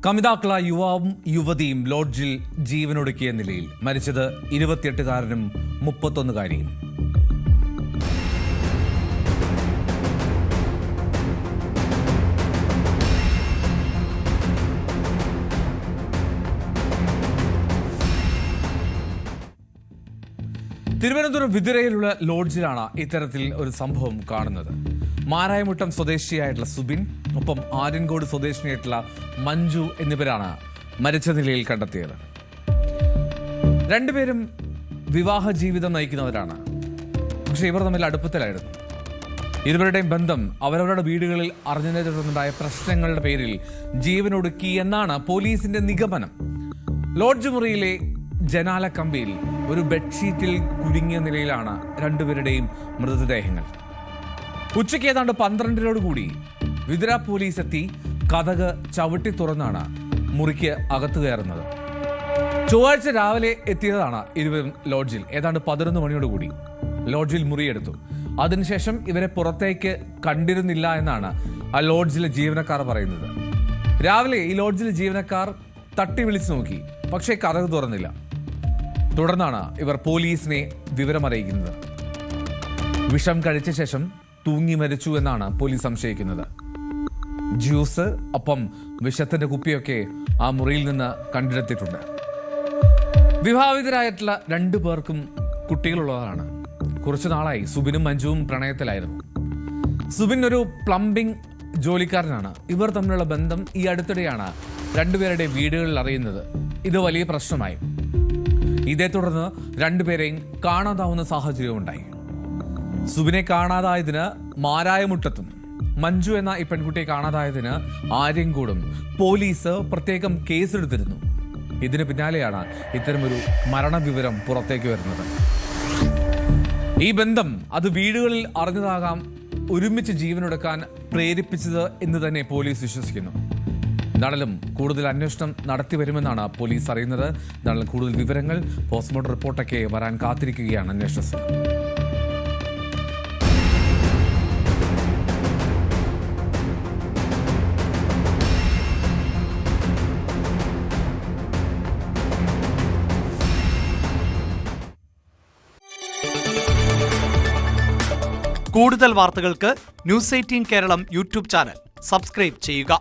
കമിതാക്കള യുവാവും യുവതിയും ലോഡ്ജിൽ ജീവനൊടുക്കിയ നിലയിൽ മരിച്ചത് 28കാരനും 31കാരിയും. തിരുവനന്തപുരം വിതുരയിലുള്ള ലോഡ്ജിലാണ് ഇത്തരത്തിൽ ഒരു സംഭവം കാണുന്നത്. മാരായമുട്ടം സ്വദേശിയായിട്ടുള്ള സുബിൻ, ഒപ്പം ആര്യൻകോട് സ്വദേശിനിയായിട്ടുള്ള മഞ്ജു എന്നിവരാണ് മരിച്ച നിലയിൽ കണ്ടെത്തിയത്. രണ്ടുപേരും വിവാഹ ജീവിതം നയിക്കുന്നവരാണ്. പക്ഷെ ഇവർ തമ്മിൽ അടുപ്പത്തിലായിരുന്നു. ഇരുവരുടെയും ബന്ധം അവരവരുടെ വീടുകളിൽ അറിഞ്ഞതിനെ തുടർന്നുണ്ടായ പ്രശ്നങ്ങളുടെ പേരിൽ ജീവനൊടുക്കി എന്നാണ് പോലീസിന്റെ നിഗമനം. ലോഡ്ജ് മുറിയിലെ ജനാല കമ്പിയിൽ ഒരു ബെഡ്ഷീറ്റിൽ കുടുങ്ങിയ നിലയിലാണ് രണ്ടുപേരുടെയും മൃതദേഹങ്ങൾ. ഉച്ചയ്ക്ക് ഏതാണ്ട് 12:00 വിതുര പോലീസ് എത്തി കതക് ചവിട്ടി തുറന്നാണ് മുറിക്ക് അകത്തു കയറുന്നത്. ചൊവ്വാഴ്ച രാവിലെ എത്തിയതാണ് ഇരുവരും ലോഡ്ജിൽ. ഏതാണ്ട് 11 മണിയോടുകൂടി ലോഡ്ജിൽ മുറിയെടുത്തു. അതിനുശേഷം ഇവരെ പുറത്തേക്ക് കണ്ടിരുന്നില്ല എന്നാണ് ആ ലോഡ്ജിലെ ജീവനക്കാർ പറയുന്നത്. രാവിലെ ഈ ലോഡ്ജിലെ ജീവനക്കാർ തട്ടി വിളിച്ചു നോക്കി, പക്ഷേ കതക് തുറന്നില്ല. തുടർന്നാണ് ഇവർ പോലീസിനെ വിവരമറിയിക്കുന്നത്. വിഷം കഴിച്ച ശേഷം തൂങ്ങി മരിച്ചു എന്നാണ് പോലീസ് സംശയിക്കുന്നത്. ജ്യൂസ് ഒപ്പം വിഷത്തിന്റെ കുപ്പിയൊക്കെ ആ മുറിയിൽ നിന്ന് കണ്ടെടുത്തിട്ടുണ്ട്. വിവാഹിതരായിട്ടുള്ള 2 പേർക്കും കുട്ടികളുള്ളതാണ്. കുറച്ചു നാളായി സുബിനും മഞ്ജുവും പ്രണയത്തിലായിരുന്നു. സുബിൻ ഒരു പ്ലംബിംഗ് ജോലിക്കാരനാണ്. ഇവർ തമ്മിലുള്ള ബന്ധം ഈ അടുത്തിടെയാണ് രണ്ടുപേരുടെ വീടുകളിൽ അറിയുന്നത്. ഇത് വലിയ പ്രശ്നമായി. ഇതേ തുടർന്ന് രണ്ടുപേരെയും കാണാതാവുന്ന സാഹചര്യവും ഉണ്ടായി. സുബിനെ കാണാതായതിന് മാരായമുട്ടത്തും മഞ്ജു എന്ന ഈ പെൺകുട്ടിയെ കാണാതായതിന് ആര്യൻകോടും പോലീസ് പ്രത്യേകം കേസെടുത്തിരുന്നു. ഇതിന് പിന്നാലെയാണ് ഇത്തരമൊരു മരണവിവരം പുറത്തേക്ക് വരുന്നത്. ഈ ബന്ധം അത് വീടുകളിൽ അറിഞ്ഞതാകാം ഒരുമിച്ച് ജീവനൊടുക്കാൻ പ്രേരിപ്പിച്ചത് എന്ന് തന്നെ പോലീസ് വിശ്വസിക്കുന്നു. എന്തായാലും കൂടുതൽ അന്വേഷണം നടത്തി വരുമെന്നാണ് പോലീസ് അറിയുന്നത്. എന്തായാലും കൂടുതൽ വിവരങ്ങൾ, പോസ്റ്റ്മോർട്ടം റിപ്പോർട്ടൊക്കെ വരാൻ കാത്തിരിക്കുകയാണ് അന്വേഷണ സംഘം. കൂടുതൽ വാർത്തകൾക്ക് News 18 Keralam YouTube channel subscribe ചെയ്യുക.